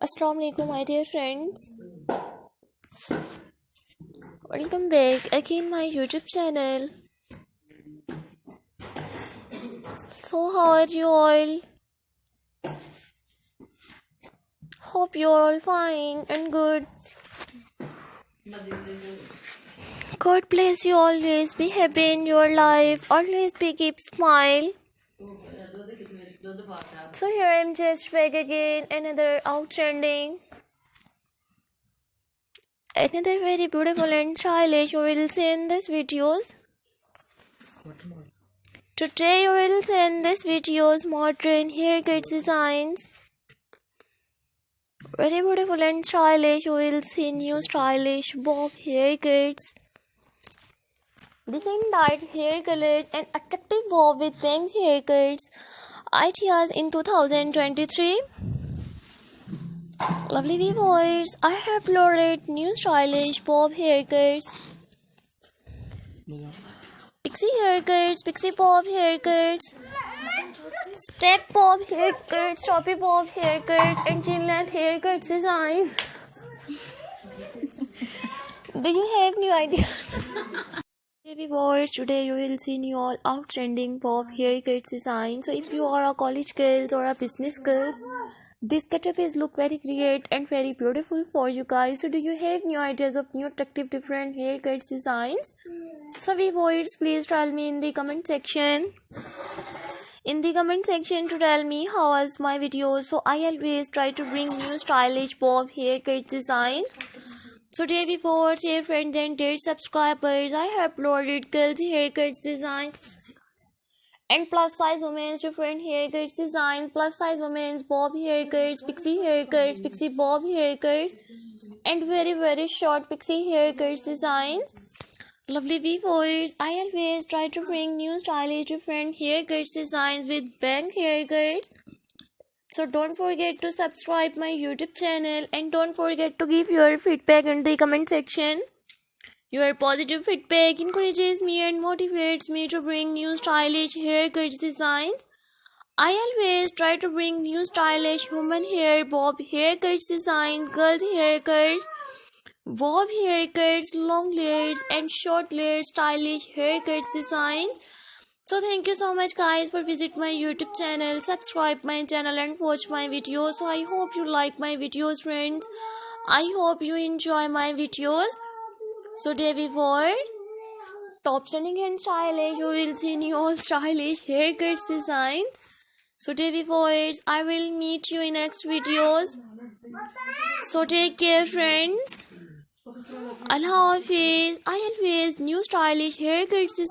Assalamu alaikum, my dear friends. Welcome back again my YouTube channel. So how are you all? Hope you're all fine and good. God bless you, always be happy in your life. Always be keep smile. So here I'm just back again, another outstanding, another very beautiful and stylish you will see in this videos. Today you will see in this videos modern haircut designs. Very beautiful and stylish. You will see new stylish bob haircuts, decent dyed hair colors and attractive bob with bangs haircuts ideas in 2023. Lovely viewers, I have uploaded new stylish bob haircuts, pixie haircuts, pixie bob haircuts, step bob haircuts, choppy bob haircuts and chin length haircuts designs. Do you have new ideas? Hey viewers, today you will see new all outstanding bob haircuts design. So if you are a college girls or a business girls, this setup is look very great and very beautiful for you guys. So do you have new ideas of new attractive different haircuts designs? So viewers, please tell me in the comment section. In the comment section to tell me how was my video. So I always try to bring new stylish bob haircut designs. So dear viewers, dear friends and dear subscribers, I have uploaded girls haircuts design and plus size women's different haircuts design, plus size women's bob haircuts, pixie bob haircuts and very short pixie haircuts designs. Lovely viewers, I always try to bring new stylish different haircuts designs with bang haircuts. So don't forget to subscribe my YouTube channel and don't forget to give your feedback in the comment section. Your positive feedback encourages me and motivates me to bring new stylish haircuts designs. I always try to bring new stylish human hair bob haircuts designs, girls haircuts, bob haircuts, long layers and short layers stylish haircuts designs. So thank you so much guys for visit my YouTube channel, subscribe my channel and watch my videos. So I hope you like my videos friends. I hope you enjoy my videos. So dear viewers, top trending and stylish, you will see new all stylish haircuts designs. So dear viewers, I will meet you in next videos. So take care friends. Allah Hafiz. I always new stylish haircuts designs.